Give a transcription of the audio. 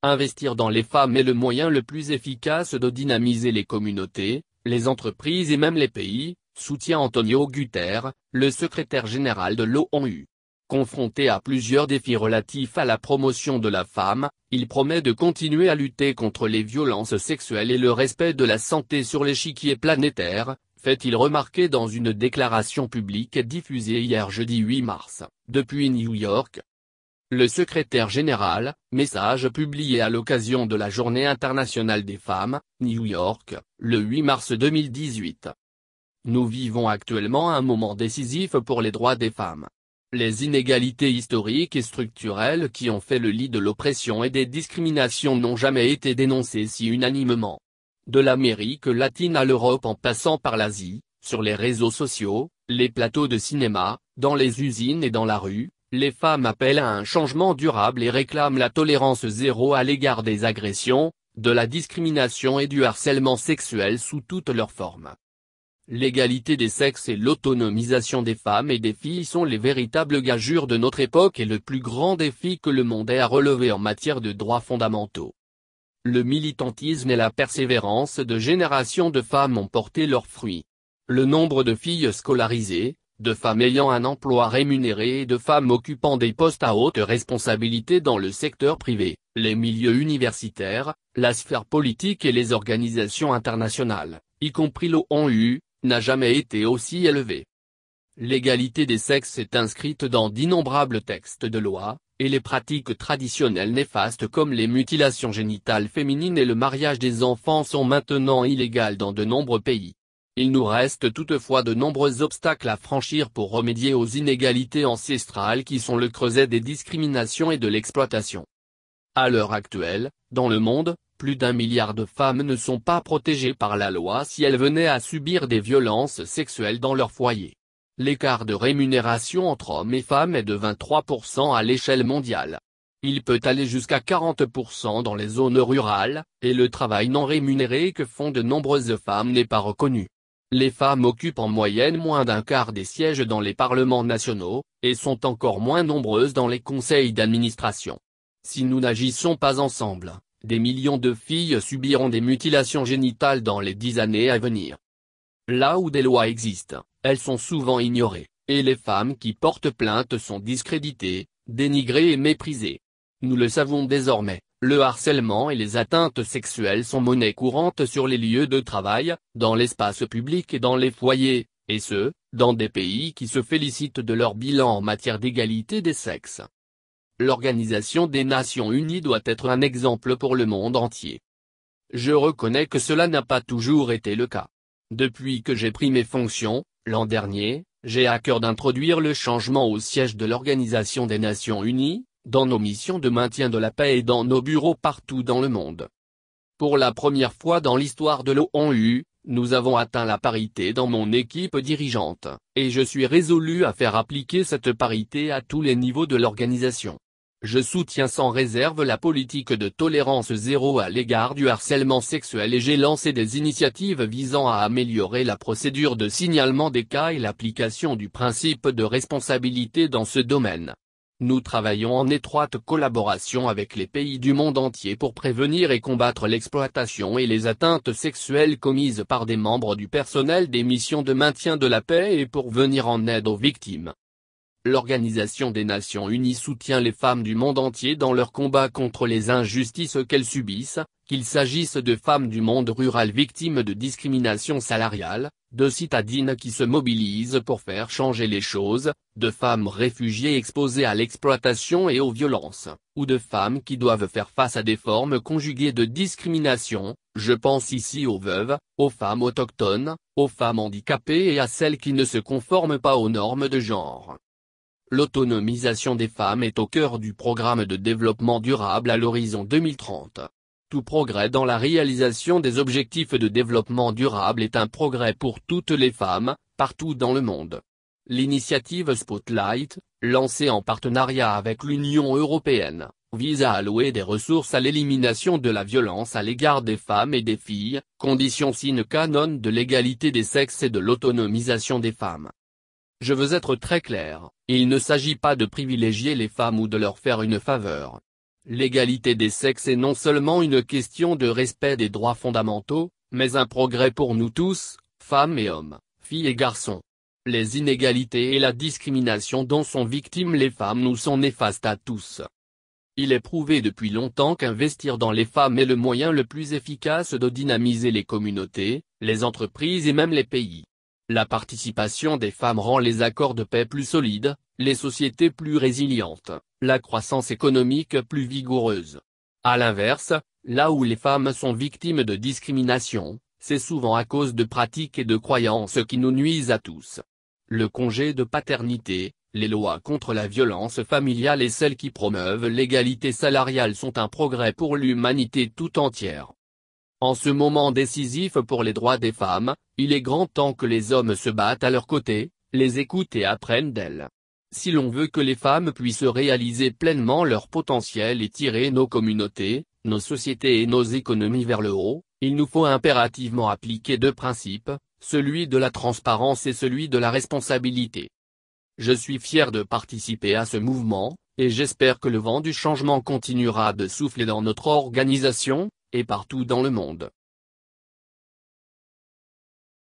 Investir dans les femmes est le moyen le plus efficace de dynamiser les communautés, les entreprises et même les pays, soutient Antonio Guterres, le secrétaire général de l'ONU. Confronté à plusieurs défis relatifs à la promotion de la femme, il promet de continuer à lutter contre les violences sexuelles et le respect de la santé sur l'échiquier planétaire, fait-il remarquer dans une déclaration publique diffusée hier jeudi 8 mars, depuis New York. Le secrétaire général, message publié à l'occasion de la Journée internationale des femmes, New York, le 8 mars 2018. Nous vivons actuellement un moment décisif pour les droits des femmes. Les inégalités historiques et structurelles qui ont fait le lit de l'oppression et des discriminations n'ont jamais été dénoncées si unanimement. De l'Amérique latine à l'Europe en passant par l'Asie, sur les réseaux sociaux, les plateaux de cinéma, dans les usines et dans la rue, les femmes appellent à un changement durable et réclament la tolérance zéro à l'égard des agressions, de la discrimination et du harcèlement sexuel sous toutes leurs formes. L'égalité des sexes et l'autonomisation des femmes et des filles sont les véritables gageures de notre époque et le plus grand défi que le monde ait à relever en matière de droits fondamentaux. Le militantisme et la persévérance de générations de femmes ont porté leurs fruits. Le nombre de filles scolarisées, de femmes ayant un emploi rémunéré et de femmes occupant des postes à haute responsabilité dans le secteur privé, les milieux universitaires, la sphère politique et les organisations internationales, y compris l'ONU, n'a jamais été aussi élevé. L'égalité des sexes est inscrite dans d'innombrables textes de loi, et les pratiques traditionnelles néfastes comme les mutilations génitales féminines et le mariage des enfants sont maintenant illégales dans de nombreux pays. Il nous reste toutefois de nombreux obstacles à franchir pour remédier aux inégalités ancestrales qui sont le creuset des discriminations et de l'exploitation. À l'heure actuelle, dans le monde, plus d'1 milliard de femmes ne sont pas protégées par la loi si elles venaient à subir des violences sexuelles dans leur foyer. L'écart de rémunération entre hommes et femmes est de 23% à l'échelle mondiale. Il peut aller jusqu'à 40% dans les zones rurales, et le travail non rémunéré que font de nombreuses femmes n'est pas reconnu. Les femmes occupent en moyenne moins d'un quart des sièges dans les parlements nationaux, et sont encore moins nombreuses dans les conseils d'administration. Si nous n'agissons pas ensemble, des millions de filles subiront des mutilations génitales dans les 10 années à venir. Là où des lois existent, elles sont souvent ignorées, et les femmes qui portent plainte sont discréditées, dénigrées et méprisées. Nous le savons désormais, le harcèlement et les atteintes sexuelles sont monnaie courante sur les lieux de travail, dans l'espace public et dans les foyers, et ce, dans des pays qui se félicitent de leur bilan en matière d'égalité des sexes. L'Organisation des Nations Unies doit être un exemple pour le monde entier. Je reconnais que cela n'a pas toujours été le cas. Depuis que j'ai pris mes fonctions, l'an dernier, j'ai à cœur d'introduire le changement au siège de l'Organisation des Nations Unies, dans nos missions de maintien de la paix et dans nos bureaux partout dans le monde. Pour la première fois dans l'histoire de l'ONU, nous avons atteint la parité dans mon équipe dirigeante, et je suis résolu à faire appliquer cette parité à tous les niveaux de l'organisation. Je soutiens sans réserve la politique de tolérance zéro à l'égard du harcèlement sexuel et j'ai lancé des initiatives visant à améliorer la procédure de signalement des cas et l'application du principe de responsabilité dans ce domaine. Nous travaillons en étroite collaboration avec les pays du monde entier pour prévenir et combattre l'exploitation et les atteintes sexuelles commises par des membres du personnel des missions de maintien de la paix et pour venir en aide aux victimes. L'Organisation des Nations Unies soutient les femmes du monde entier dans leur combat contre les injustices qu'elles subissent, qu'il s'agisse de femmes du monde rural victimes de discrimination salariale, de citadines qui se mobilisent pour faire changer les choses, de femmes réfugiées exposées à l'exploitation et aux violences, ou de femmes qui doivent faire face à des formes conjuguées de discrimination, je pense ici aux veuves, aux femmes autochtones, aux femmes handicapées et à celles qui ne se conforment pas aux normes de genre. L'autonomisation des femmes est au cœur du programme de développement durable à l'horizon 2030. Tout progrès dans la réalisation des objectifs de développement durable est un progrès pour toutes les femmes, partout dans le monde. L'initiative Spotlight, lancée en partenariat avec l'Union européenne, vise à allouer des ressources à l'élimination de la violence à l'égard des femmes et des filles, condition sine qua non de l'égalité des sexes et de l'autonomisation des femmes. Je veux être très clair, il ne s'agit pas de privilégier les femmes ou de leur faire une faveur. L'égalité des sexes est non seulement une question de respect des droits fondamentaux, mais un progrès pour nous tous, femmes et hommes, filles et garçons. Les inégalités et la discrimination dont sont victimes les femmes nous sont néfastes à tous. Il est prouvé depuis longtemps qu'investir dans les femmes est le moyen le plus efficace de dynamiser les communautés, les entreprises et même les pays. La participation des femmes rend les accords de paix plus solides, les sociétés plus résilientes, la croissance économique plus vigoureuse. À l'inverse, là où les femmes sont victimes de discrimination, c'est souvent à cause de pratiques et de croyances qui nous nuisent à tous. Le congé de paternité, les lois contre la violence familiale et celles qui promeuvent l'égalité salariale sont un progrès pour l'humanité tout entière. En ce moment décisif pour les droits des femmes, il est grand temps que les hommes se battent à leur côté, les écoutent et apprennent d'elles. Si l'on veut que les femmes puissent réaliser pleinement leur potentiel et tirer nos communautés, nos sociétés et nos économies vers le haut, il nous faut impérativement appliquer deux principes, celui de la transparence et celui de la responsabilité. Je suis fier de participer à ce mouvement, et j'espère que le vent du changement continuera de souffler dans notre organisation, et partout dans le monde.